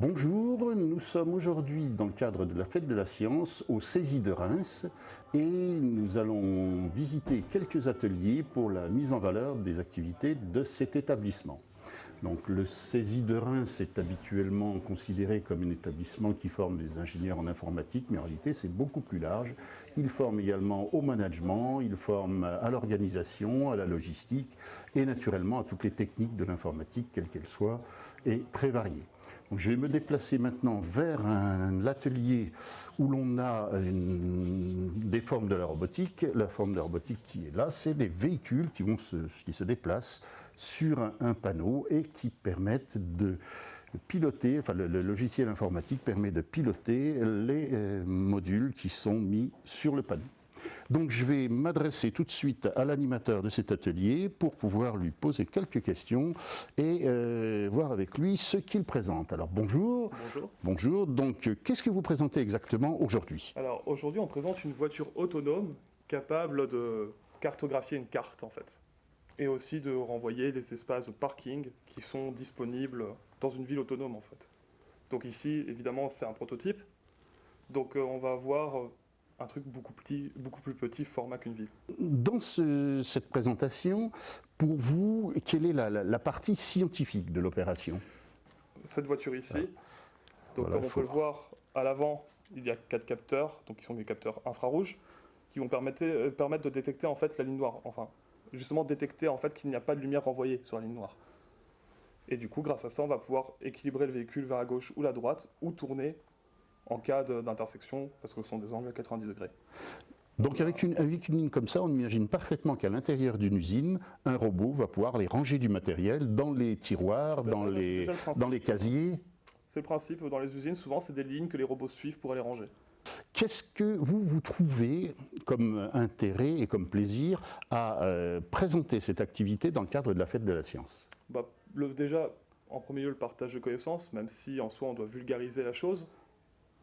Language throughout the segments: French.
Bonjour, nous sommes aujourd'hui dans le cadre de la Fête de la Science au CESI de Reims et nous allons visiter quelques ateliers pour la mise en valeur des activités de cet établissement. Donc, le CESI de Reims est habituellement considéré comme un établissement qui forme des ingénieurs en informatique, mais en réalité c'est beaucoup plus large. Il forme également au management, il forme à l'organisation, à la logistique et naturellement à toutes les techniques de l'informatique, quelles qu'elles soient, et très variées. Donc, je vais me déplacer maintenant vers l'atelier où l'on a des formes de la robotique. La forme de la robotique qui est là, c'est des véhicules qui se déplacent sur un panneau et qui permettent de piloter, enfin le logiciel informatique permet de piloter les modules qui sont mis sur le panneau. Donc je vais m'adresser tout de suite à l'animateur de cet atelier pour pouvoir lui poser quelques questions et voir avec lui ce qu'il présente. Alors bonjour. Bonjour. Bonjour. Donc qu'est-ce que vous présentez exactement aujourd'hui? Alors aujourd'hui on présente une voiture autonome capable de cartographier une carte en fait. Et aussi de renvoyer les espaces de parking qui sont disponibles dans une ville autonome en fait. Donc ici évidemment c'est un prototype. Donc on va avoir un truc beaucoup plus petit format qu'une ville. Dans cette présentation, pour vous, quelle est la partie scientifique de l'opération? Cette voiture ici, donc voilà, comme on peut le voir à l'avant, il y a 4 capteurs, donc qui sont des capteurs infrarouges, qui vont permettre de détecter en fait la ligne noire, enfin justement détecter en fait qu'il n'y a pas de lumière renvoyée sur la ligne noire. Et du coup, grâce à ça, on va pouvoir équilibrer le véhicule vers la gauche ou la droite, ou tourner en cas d'intersection, parce que ce sont des angles à 90 degrés. Donc avec une ligne comme ça, on imagine parfaitement qu'à l'intérieur d'une usine, un robot va pouvoir aller ranger du matériel dans les tiroirs, dans les casiers. C'est le principe, dans les usines, souvent c'est des lignes que les robots suivent pour aller ranger. Qu'est-ce que vous trouvez comme intérêt et comme plaisir à présenter cette activité dans le cadre de la Fête de la Science? Déjà, en premier lieu, le partage de connaissances, même si en soi on doit vulgariser la chose.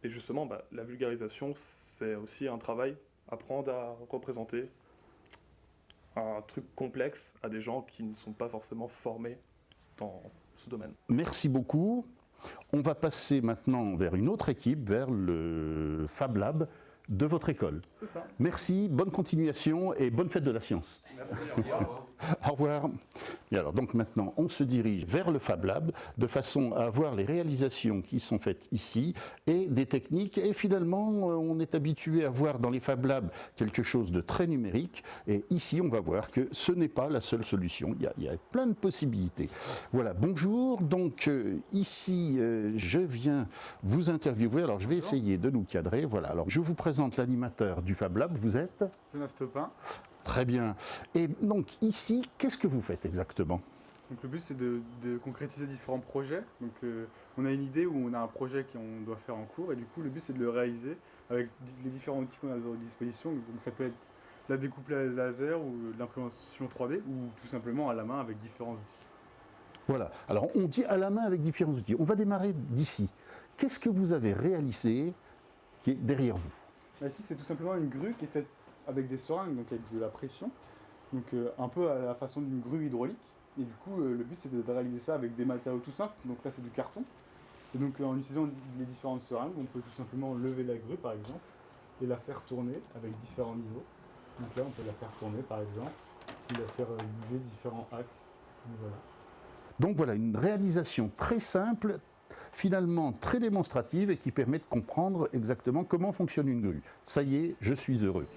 Et justement, la vulgarisation, c'est aussi un travail, apprendre à représenter un truc complexe à des gens qui ne sont pas forcément formés dans ce domaine. Merci beaucoup. On va passer maintenant vers une autre équipe, vers le Fab Lab de votre école. C'est ça. Merci, bonne continuation et bonne fête de la science. Merci, au revoir. Au revoir. Et alors donc maintenant on se dirige vers le Fab Lab de façon à voir les réalisations qui sont faites ici et des techniques, et finalement on est habitué à voir dans les Fab Labs quelque chose de très numérique, et ici on va voir que ce n'est pas la seule solution, il y a plein de possibilités. Voilà, bonjour, donc ici je viens vous interviewer, alors je vais essayer de nous cadrer, voilà, alors je vous présente l'animateur du Fab Lab, vous êtes Jonas Topin. Très bien. Et donc ici, qu'est-ce que vous faites exactement? Donc le but c'est de concrétiser différents projets. Donc on a une idée ou on a un projet qu'on doit faire en cours, et du coup le but c'est de le réaliser avec les différents outils qu'on a à notre disposition. Donc ça peut être la découpe laser ou l'implémentation 3D, ou tout simplement à la main avec différents outils. Voilà. Alors on dit à la main avec différents outils. On va démarrer d'ici. Qu'est-ce que vous avez réalisé qui est derrière vous? Ici c'est tout simplement une grue qui est faite avec des seringues, donc avec de la pression, donc un peu à la façon d'une grue hydraulique. Et du coup, le but c'est de réaliser ça avec des matériaux tout simples, donc là c'est du carton. Et donc en utilisant les différentes seringues, on peut tout simplement lever la grue par exemple, et la faire tourner avec différents niveaux. Donc là on peut la faire tourner par exemple, puis la faire bouger différents axes. Donc voilà, une réalisation très simple, finalement très démonstrative, et qui permet de comprendre exactement comment fonctionne une grue. Ça y est, je suis heureux.